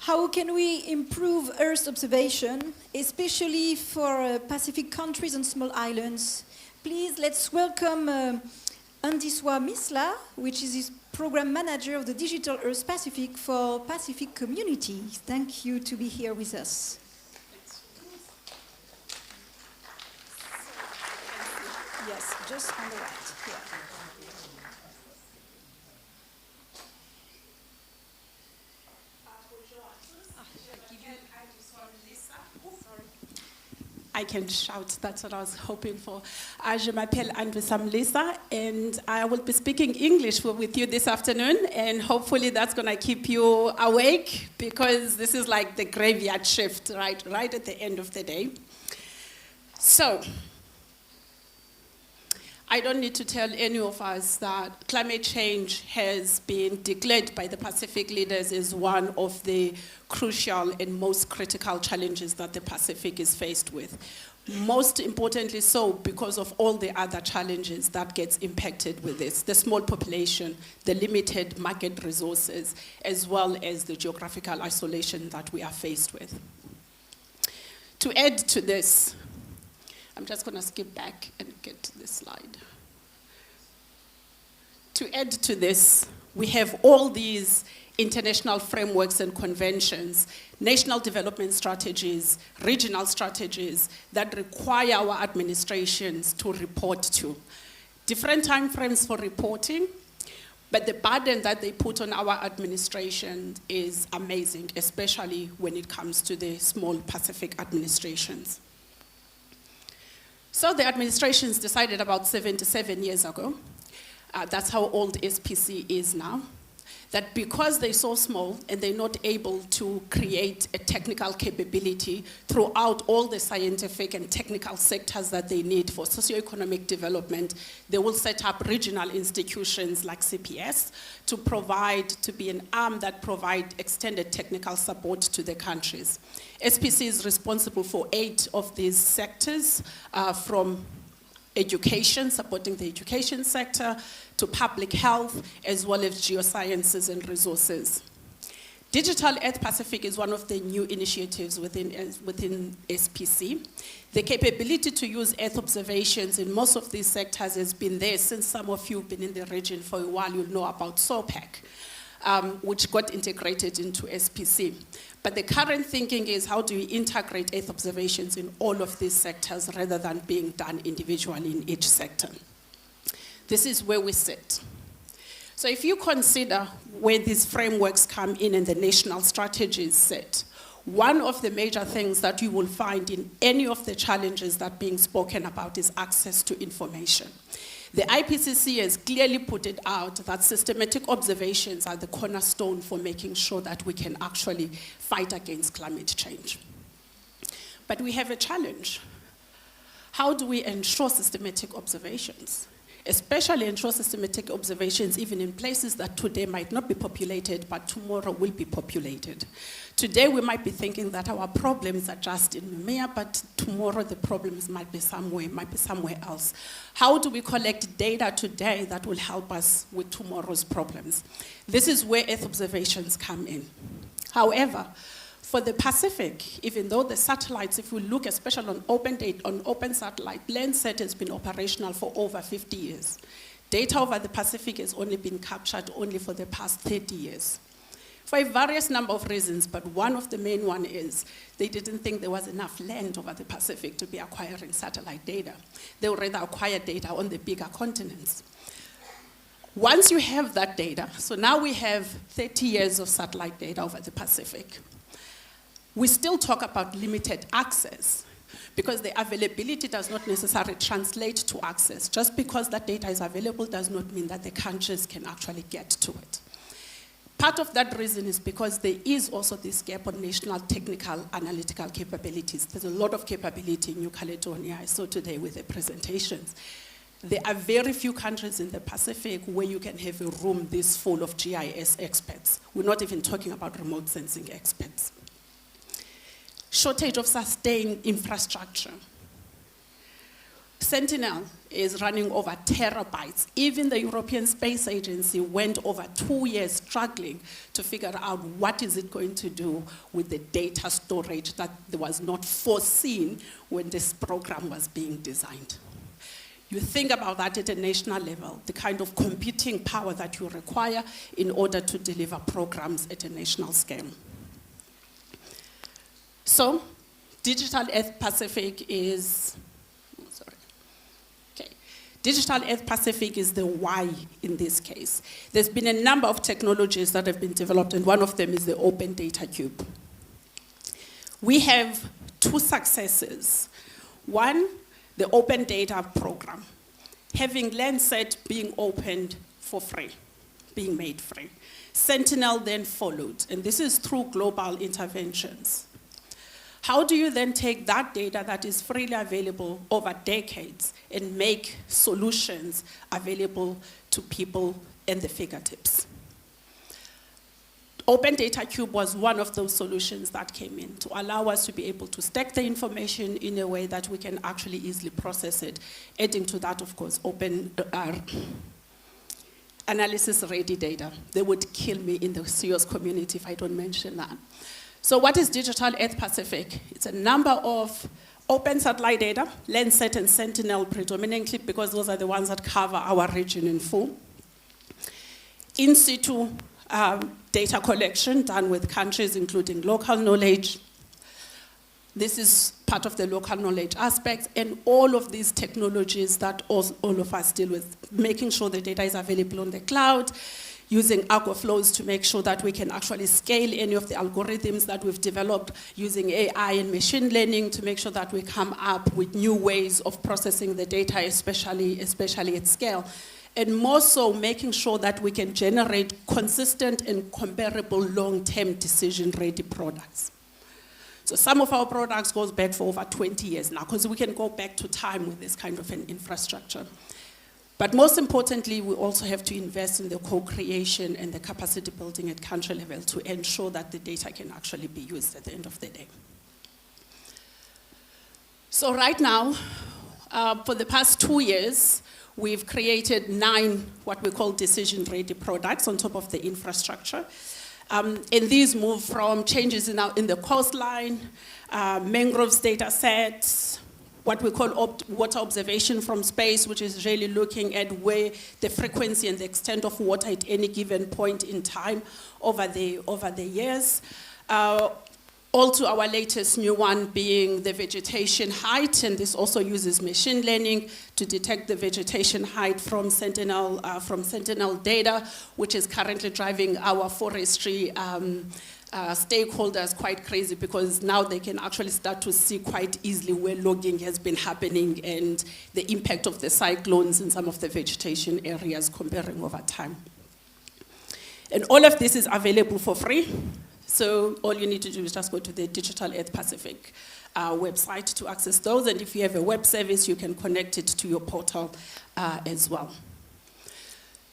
How can we improve Earth observation, especially for Pacific countries and small islands? Please, let's welcome Andiswa Mlisa, which is his program manager of the Digital Earth Pacifique for Pacifique Communauté. Thank you to be here with us. Yes, just on the right. Here. I can shout, that's what I was hoping for. Je m'appelle Andiswa Mlisa, and I will be speaking English with you this afternoon, and hopefully that's going to keep you awake, because this is like the graveyard shift, right at the end of the day. So, I don't need to tell any of us that climate change has been declared by the Pacific leaders as one of the crucial and most critical challenges that the Pacific is faced with. Most importantly so because of all the other challenges that gets impacted with this, the small population, the limited market resources, as well as the geographical isolation that we are faced with. To add to this, I'm just going to skip back and get to this slide. To add to this, we have all these international frameworks and conventions, national development strategies, regional strategies that require our administrations to report to. Different timeframes for reporting, but the burden that they put on our administration is amazing, especially when it comes to the small Pacific administrations. So the administrations decided about 77 years ago, that's how old SPC is now, that because they're so small and they're not able to create a technical capability throughout all the scientific and technical sectors that they need for socioeconomic development, they will set up regional institutions like CPS to be an arm that provide extended technical support to the countries. SPC is responsible for 8 of these sectors, from education, supporting the education sector, to public health, as well as geosciences and resources. Digital Earth Pacific is one of the new initiatives within SPC. The capability to use Earth observations in most of these sectors has been there since some of you have been in the region for a while. You'll know about SOPAC, which got integrated into SPC. But the current thinking is, how do we integrate Earth observations in all of these sectors rather than being done individually in each sector? This is where we sit. So if you consider where these frameworks come in and the national strategies sit, one of the major things that you will find in any of the challenges that are being spoken about is access to information. The IPCC has clearly put it out that systematic observations are the cornerstone for making sure that we can actually fight against climate change. But we have a challenge. How do we ensure systematic observations? Especially ensure systematic observations even in places that today might not be populated, but tomorrow will be populated. Today we might be thinking that our problems are just in Mumia, but tomorrow the problems might be somewhere else. How do we collect data today that will help us with tomorrow's problems? This is where Earth observations come in. However, for the Pacific, even though the satellites, if we look especially on open satellite, Landsat has been operational for over 50 years. Data over the Pacific has only been captured only for the past 30 years. For a various number of reasons, but one of the main one is they didn't think there was enough land over the Pacific to be acquiring satellite data. They would rather acquire data on the bigger continents. Once you have that data, so now we have 30 years of satellite data over the Pacific. We still talk about limited access because the availability does not necessarily translate to access. Just because that data is available does not mean that the countries can actually get to it. Part of that reason is because there is also this gap on national technical analytical capabilities. There's a lot of capability in New Caledonia. I saw today with the presentations. There are very few countries in the Pacific where you can have a room this full of GIS experts. We're not even talking about remote sensing experts. Shortage of sustained infrastructure. Sentinel is running over terabytes. Even the European Space Agency went over 2 years struggling to figure out what is it going to do with the data storage that was not foreseen when this program was being designed. You think about that at a national level, the kind of computing power that you require in order to deliver programs at a national scale. So, Digital Earth Pacifique is, Digital Earth Pacifique is the why in this case. There's been a number of technologies that have been developed, and one of them is the Open Data Cube. We have 2 successes. One, the Open Data Program, having Landsat being opened for free, being made free. Sentinel then followed, and this is through global interventions. How do you then take that data that is freely available over decades and make solutions available to people and the fingertips? Open Data Cube was one of those solutions that came in to allow us to be able to stack the information in a way that we can actually easily process it. Adding to that, of course, open analysis-ready data. They would kill me in the CEO's community if I don't mention that. So what is Digital Earth Pacifique? It's a number of open satellite data, Landsat and Sentinel predominantly, because those are the ones that cover our region in full. In situ data collection done with countries, including local knowledge. This is part of the local knowledge aspect, and all of these technologies that all of us deal with, making sure the data is available on the cloud, using Argo flows to make sure that we can actually scale any of the algorithms that we've developed, using AI and machine learning to make sure that we come up with new ways of processing the data, especially at scale. And more so, making sure that we can generate consistent and comparable long-term decision-ready products. So some of our products goes back for over 20 years now, because we can go back to time with this kind of an infrastructure. But most importantly, we also have to invest in the co-creation and the capacity building at country level to ensure that the data can actually be used at the end of the day. So right now, for the past 2 years, we've created 9 what we call decision-ready products on top of the infrastructure. And these move from changes in the coastline, mangroves data sets, what we call water observation from space, which is really looking at where the frequency and the extent of water at any given point in time over the years. All to our latest new one being the vegetation height, and this also uses machine learning to detect the vegetation height from Sentinel data, which is currently driving our forestry stakeholders quite crazy, because now they can actually start to see quite easily where logging has been happening and the impact of the cyclones in some of the vegetation areas comparing over time. And all of this is available for free. So all you need to do is just go to the Digital Earth Pacifique website to access those. And if you have a web service, you can connect it to your portal as well.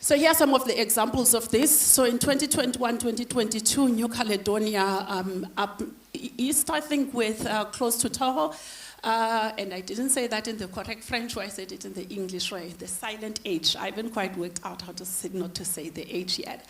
So here are some of the examples of this. So in 2021, 2022, New Caledonia up east, I think, with close to Toho. And I didn't say that in the correct French way, I said it in the English way, the silent H. I haven't quite worked out how to say, not to say the H yet.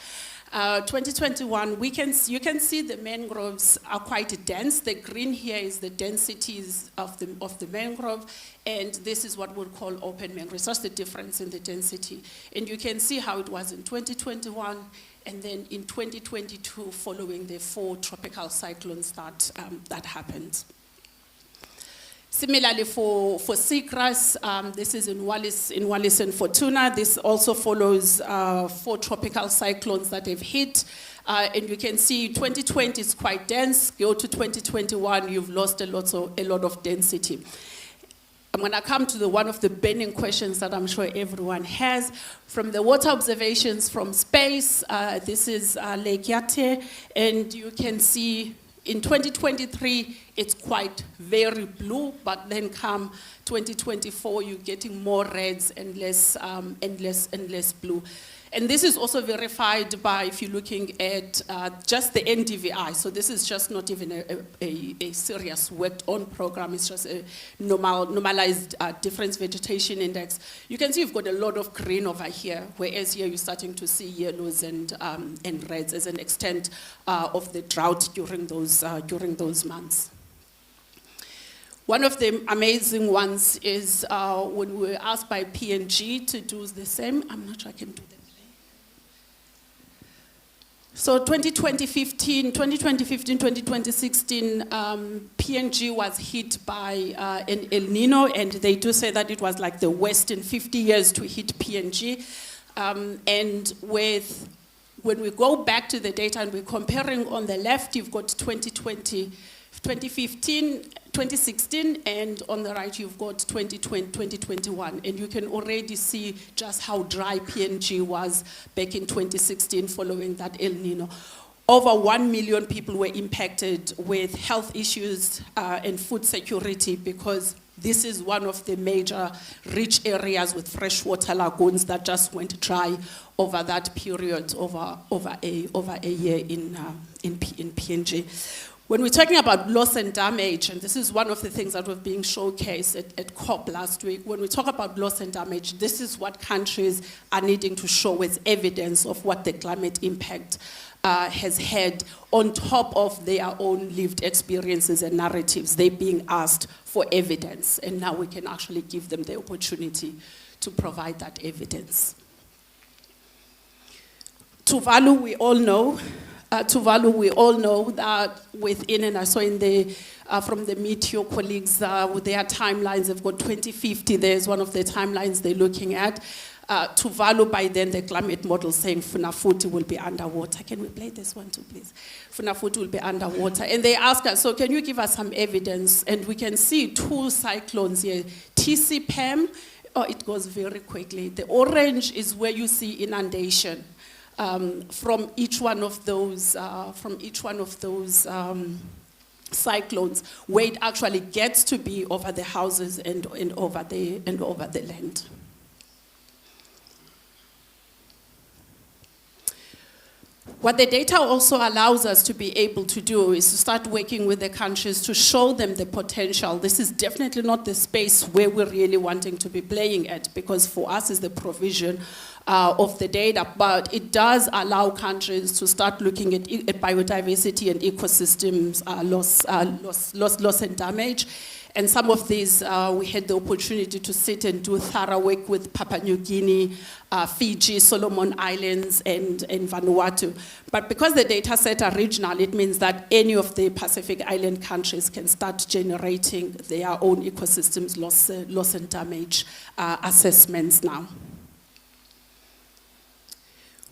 2021, you can see the mangroves are quite dense. The green here is the densities of the mangrove, and this is what we'll call open mangroves. That's the difference in the density. And you can see how it was in 2021, and then in 2022, following the 4 tropical cyclones that happened. Similarly for seagrass, this is in Wallis and Fortuna. This also follows 4 tropical cyclones that have hit. And you can see 2020 is quite dense. Go to 2021, you've lost a lot of density. I'm going to come to one of the burning questions that I'm sure everyone has. From the water observations from space, this is Lake Yate, and you can see in 2023, it's quite very blue, but then come 2024, you're getting more reds and less blue. And this is also verified by, if you're looking at just the NDVI, so this is just not even a serious worked on program, it's just a normalized difference vegetation index. You can see you've got a lot of green over here, whereas here you're starting to see yellows and reds as an extent of the drought during those months. One of the amazing ones is when we were asked by P&G to do the same. I'm not sure I can do that. So 2015-2016, P&G was hit by an El Nino, and they do say that it was like the worst in 50 years to hit P&G. And when we go back to the data and we're comparing on the left, you've got 2015, 2016, and on the right you've got 2020, 2021. And you can already see just how dry P&G was back in 2016 following that El Nino. Over 1 million people were impacted with health issues and food security, because this is one of the major rich areas with freshwater lagoons that just went dry over that period, over a year in P&G. When we're talking about loss and damage, and this is one of the things that was being showcased at COP last week, when we talk about loss and damage, this is what countries are needing to show as evidence of what the climate impact has had on top of their own lived experiences and narratives. They're being asked for evidence, and now we can actually give them the opportunity to provide that evidence. Tuvalu, we all know. We all know that within, and I saw in the, from the Meteor colleagues, with their timelines, they've got 2050, there's one of the timelines they're looking at. Tuvalu, by then, the climate model saying Funafuti will be underwater. Can we play this one too, please? Funafuti will be underwater. And they ask us, so can you give us some evidence? And we can see two cyclones here, TCPAM. Oh, it goes very quickly. The orange is where you see inundation. From each one of those, cyclones, where it actually gets to be over the houses and over the land. What the data also allows us to be able to do is to start working with the countries to show them the potential. This is definitely not the space where we're really wanting to be playing at, because for us is the provision of the data, but it does allow countries to start looking at biodiversity and ecosystems loss and damage. And some of these, we had the opportunity to sit and do thorough work with Papua New Guinea, Fiji, Solomon Islands, and Vanuatu. But because the data set are regional, it means that any of the Pacific Island countries can start generating their own ecosystems loss and damage assessments now.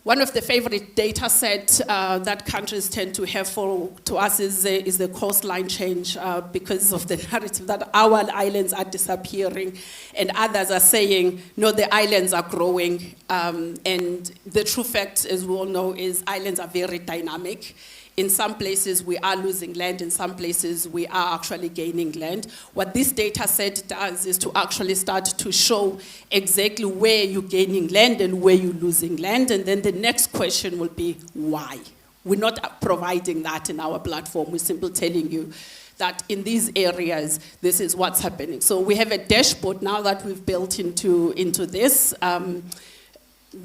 One of the favorite data sets that countries tend to have to us is the coastline change because of the narrative that our islands are disappearing, and others are saying, no, the islands are growing. And the true fact, as we all know, is islands are very dynamic. In some places, we are losing land. In some places, we are actually gaining land. What this data set does is to actually start to show exactly where you're gaining land and where you're losing land. And then the next question will be, why? We're not providing that in our platform. We're simply telling you that in these areas, this is what's happening. So we have a dashboard now that we've built into this.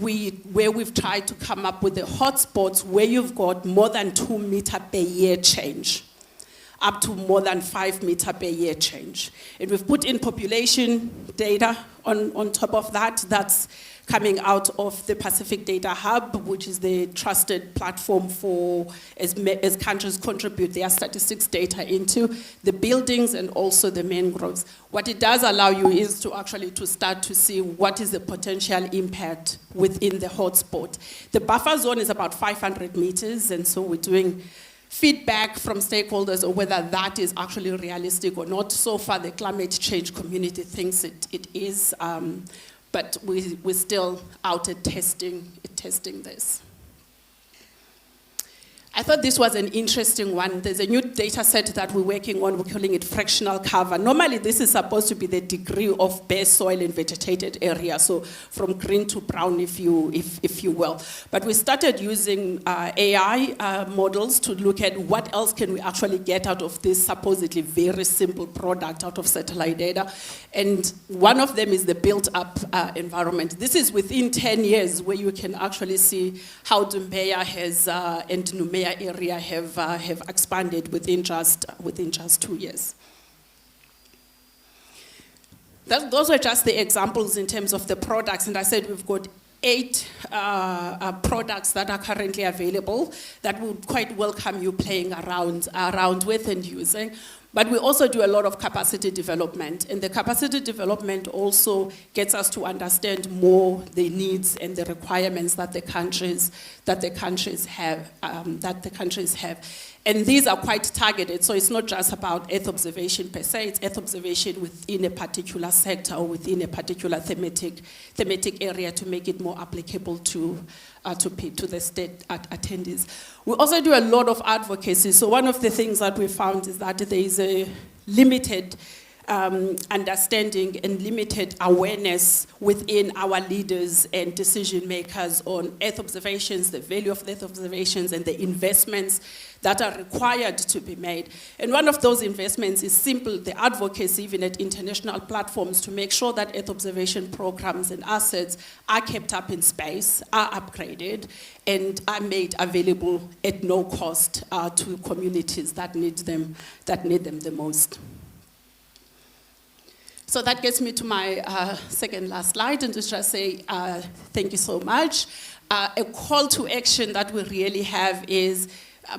Where we've tried to come up with the hotspots where you've got more than 2 meter per year change, up to more than 5 meter per year change. And we've put in population data on top of that. That's coming out of the Pacific Data Hub, which is the trusted platform for, as countries contribute their statistics data into the buildings and also the mangroves. What it does allow you is to actually to start to see what is the potential impact within the hotspot. The buffer zone is about 500 meters, and so we're doing feedback from stakeholders on whether that is actually realistic or not. So far, the climate change community thinks it is, but we're still out at testing this. I thought this was an interesting one. There's a new data set that we're working on. We're calling it fractional cover. Normally, this is supposed to be the degree of bare soil and vegetated area, so from green to brown, if you will. But we started using AI models to look at what else can we actually get out of this supposedly very simple product out of satellite data. And one of them is the built-up environment. This is within 10 years where you can actually see how Dumbeya has and Numea area have expanded within just 2 years. Those were just the examples in terms of the products, and I said we've got 8 products that are currently available that would quite welcome you playing around with and using. But we also do a lot of capacity development, and the capacity development also gets us to understand more the needs and the requirements that the countries have. And these are quite targeted, so it's not just about Earth observation per se, it's Earth observation within a particular sector or within a particular thematic area to make it more applicable to the state attendees. We also do a lot of advocacy. So one of the things that we found is that there is a limited understanding and limited awareness within our leaders and decision makers on Earth observations, the value of Earth observations, and the investments that are required to be made. And one of those investments is simple, the advocacy, even at international platforms, to make sure that Earth observation programs and assets are kept up in space, are upgraded, and are made available at no cost to communities that need them the most. So that gets me to my second last slide, and to just say thank you so much. A call to action that we really have is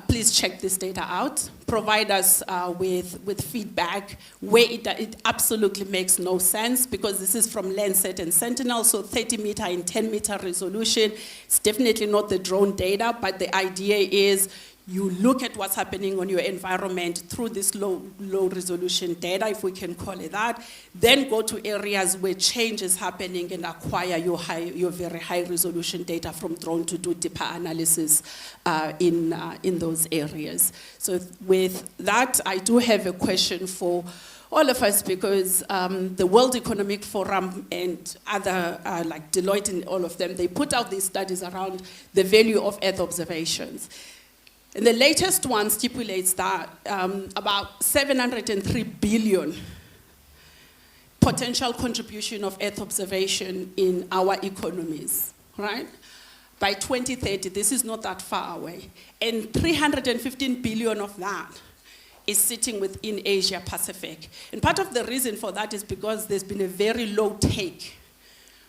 please check this data out. Provide us with feedback where it absolutely makes no sense, because this is from Landsat and Sentinel, so 30-meter and 10-meter resolution. It's definitely not the drone data, but the idea is you look at what's happening on your environment through this low resolution data, if we can call it that, then go to areas where change is happening and acquire your very high resolution data from drone to do deeper analysis in those areas. So with that, I do have a question for all of us, because the World Economic Forum and other, like Deloitte and all of them, they put out these studies around the value of Earth observations. And the latest one stipulates that about 703 billion potential contribution of Earth observation in our economies, right? By 2030, this is not that far away. And 315 billion of that is sitting within Asia Pacific. And part of the reason for that is because there's been a very low take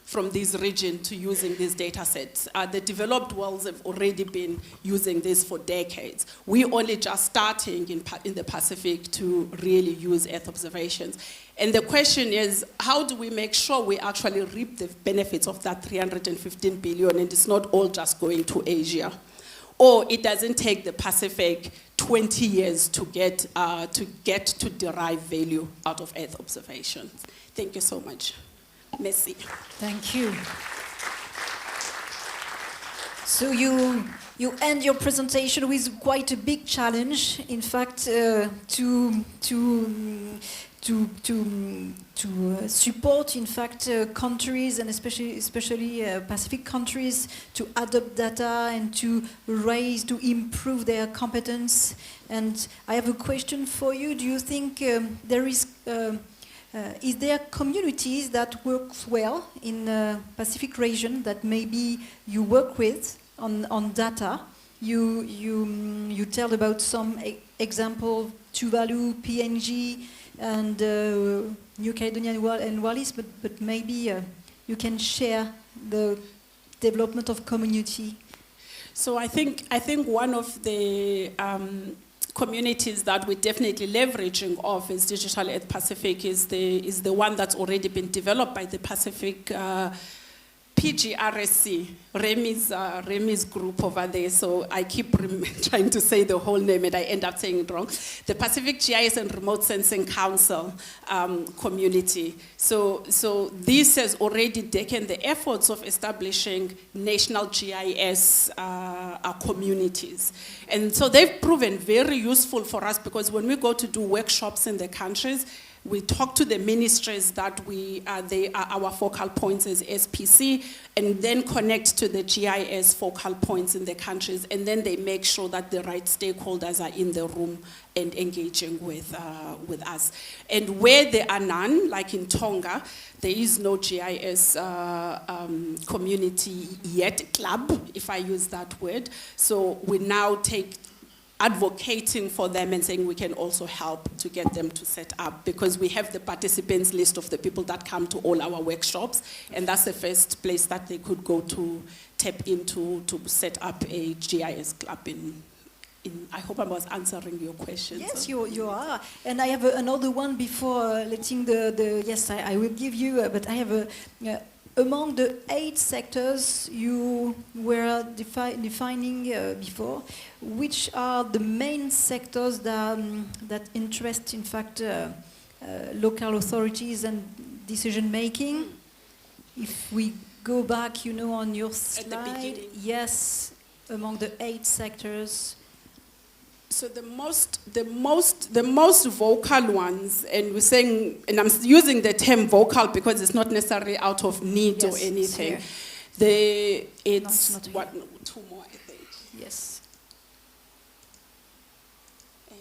from this region to using these data sets. The developed worlds have already been using this for decades. We're only just starting in the Pacific to really use Earth observations. And the question is, how do we make sure we actually reap the benefits of that 315 billion and it's not all just going to Asia? Or it doesn't take the Pacific 20 years to get to derive value out of Earth observations. Thank you so much. Merci. Thank you. So you end your presentation with quite a big challenge, in fact, to support, in fact, countries, and especially Pacific countries, to adopt data and to improve their competence. And I have a question for you. Do you think is there communities that work well in the Pacific region that maybe you work with on data? You tell about some example, Tuvalu, PNG, and New Caledonia and Wallis, but maybe you can share the development of community. So I think one of the communities that we're definitely leveraging off is Digital Earth Pacific is the one that's already been developed by the Pacific PGRSC, Remy's group over there, so I keep trying to say the whole name and I end up saying it wrong. The Pacific GIS and Remote Sensing Council community. So this has already taken the efforts of establishing national GIS communities. And so they've proven very useful for us because when we go to do workshops in the countries, we talk to the ministries that they are our focal points as SPC, and then connect to the GIS focal points in the countries, and then they make sure that the right stakeholders are in the room and engaging with us. And where there are none, like in Tonga, there is no GIS community yet, club, if I use that word. So we now advocating for them and saying we can also help to get them to set up, because we have the participants list of the people that come to all our workshops, and that's the first place that they could go to tap into to set up a GIS club in I hope I was answering your question. Yes, you are. And I have another one before letting yes, I will give you, but I have among the 8 sectors you were defining before, which are the main sectors that interest, in fact, local authorities and decision making? If we go back, on your slide, yes, among the 8 sectors. So the most vocal ones, and we're saying, and I'm using the term vocal because it's not necessarily out of need or anything. It's not 2 more, I think. Yes. And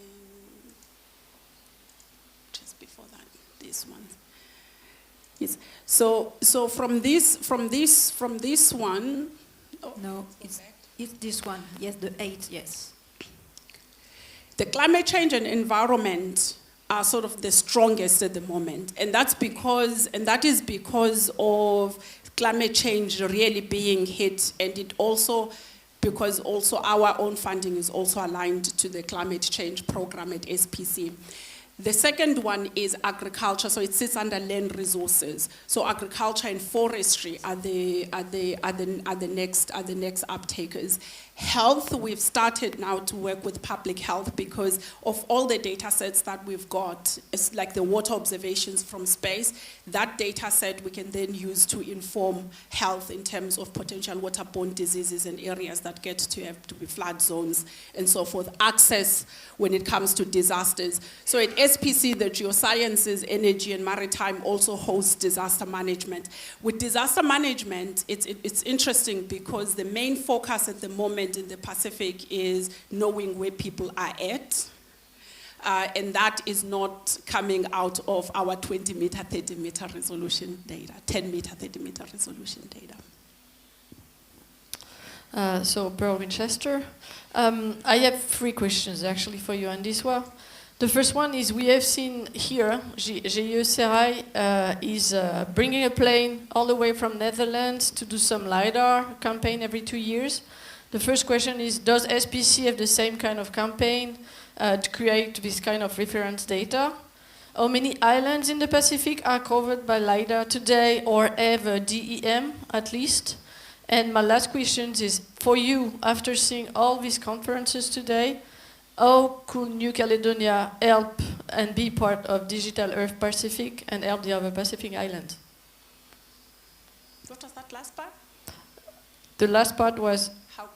just before that, this one. Yes. So from this one. Oh, no, it's this one. Yes, the 8. Yes. The climate change and environment are sort of the strongest at the moment. And that is because of climate change really being hit, and it also, because also our own funding is also aligned to the climate change program at SPC. The second one is agriculture, so it sits under land resources. So agriculture and forestry are the next uptakers. Health, we've started now to work with public health because of all the data sets that we've got. It's like the water observations from space. That data set we can then use to inform health in terms of potential waterborne diseases and areas that get to have to be flood zones and so forth. Access when it comes to disasters. So at SPC, the geosciences, energy and maritime also hosts disaster management. With disaster management, it's interesting because the main focus at the moment in the Pacific is knowing where people are at. And that is not coming out of our 20-meter, 30-meter resolution data, 10-meter, 30-meter resolution data. So, Pearl Winchester. I have 3 questions actually for you, Andiswa. The first one is, we have seen here, GE Serai is bringing a plane all the way from Netherlands to do some LiDAR campaign every 2 years. The first question is, does SPC have the same kind of campaign to create this kind of reference data? How many islands in the Pacific are covered by LiDAR today, or have a DEM at least? And my last question is, for you, after seeing all these conferences today, how could New Caledonia help and be part of Digital Earth Pacific and help the other Pacific islands? What was that last part? The last part was, how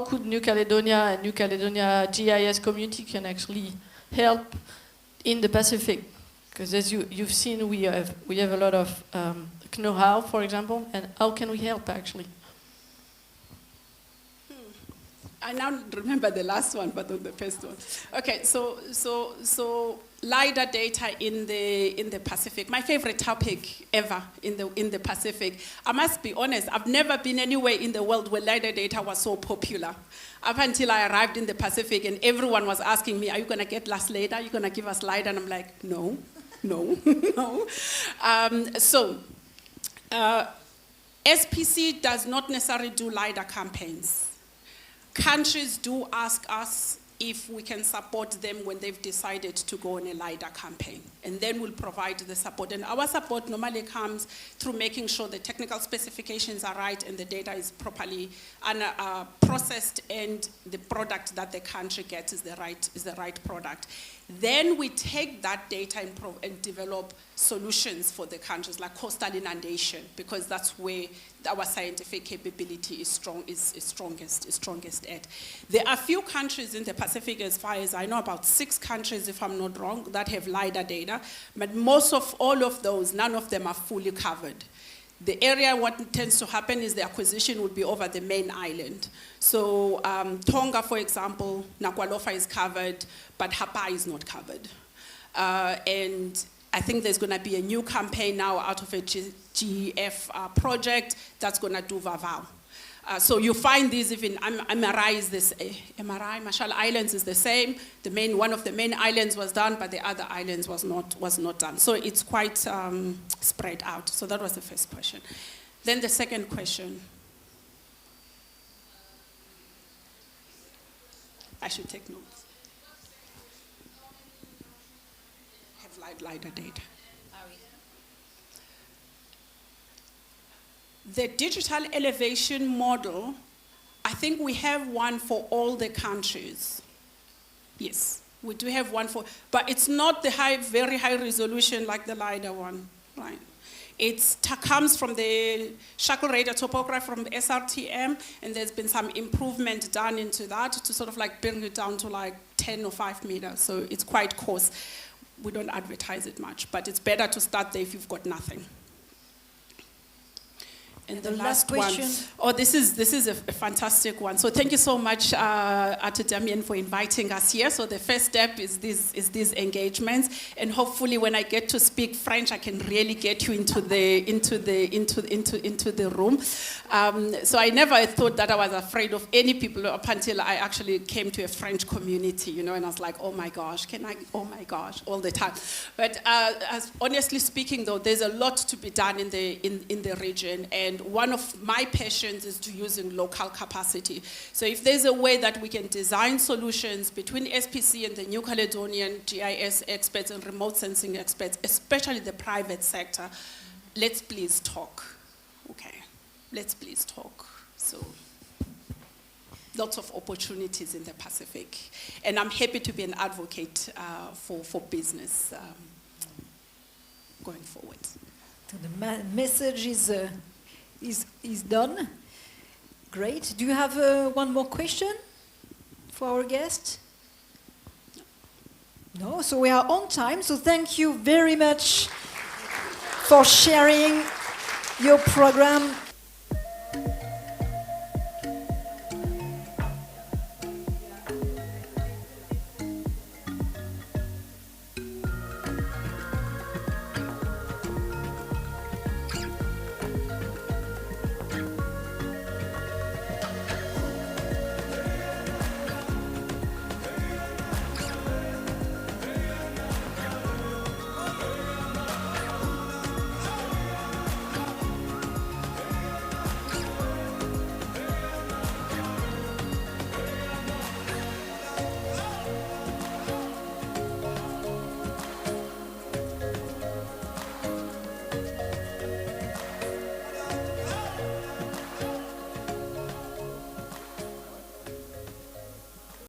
could New Caledonia and New Caledonia GIS community can actually help in the Pacific? Because as you've seen, we have a lot of know-how, for example, and how can we help actually? I now remember the last one, but not the first one. Okay, so LiDAR data in the Pacific. My favorite topic ever in the Pacific. I must be honest, I've never been anywhere in the world where LiDAR data was so popular. Up until I arrived in the Pacific, and everyone was asking me, "Are you going to get us LiDAR? Are you going to give us LiDAR?" And I'm like, no, no. SPC does not necessarily do LiDAR campaigns. Countries do ask us if we can support them when they've decided to go on a LiDAR campaign. And then we'll provide the support. And our support normally comes through making sure the technical specifications are right and the data is properly processed and the product that the country gets is the right product. Then we take that data and develop solutions for the countries, like coastal inundation, because that's where our scientific capability is strongest at. There are a few countries in the Pacific, as far as I know, about 6 countries, if I'm not wrong, that have LiDAR data, but most of all of those, none of them are fully covered. The area, what tends to happen is the acquisition would be over the main island. So Tonga, for example, Nakualofa is covered, but Hapa is not covered. And I think there's going to be a new campaign now out of a GEF project that's going to do Vavau. So you find these even, MRI is this, MRI, Marshall Islands is the same. One of the main islands was done, but the other islands was not done. So it's quite spread out. So that was the first question. Then the second question. I should take notes. Have LiDAR data. The digital elevation model, I think we have one for all the countries. Yes, we do have one but it's not the very high resolution like the LiDAR one, right? It comes from the shackle radar topography from the SRTM, and there's been some improvement done into that to sort of like bring it down to like 10 or 5 meters. So it's quite coarse. We don't advertise it much, but it's better to start there if you've got nothing. And the last question. Oh, this is a fantastic one. So thank you so much, Ate Damien, for inviting us here. So the first step is these engagements, and hopefully, when I get to speak French, I can really get you into the room. So I never thought that I was afraid of any people up until I actually came to a French community, you know, and I was like, oh my gosh, oh my gosh, all the time. But honestly speaking, though, there's a lot to be done in the region, and one of my passions is to using local capacity. So if there's a way that we can design solutions between SPC and the New Caledonian GIS experts and remote sensing experts, especially the private sector, let's please talk. Okay, let's please talk. So lots of opportunities in the Pacific. And I'm happy to be an advocate for business going forward. So the message is done. Great. Do you have one more question for our guest? No, so we are on time. So thank you very much for sharing your program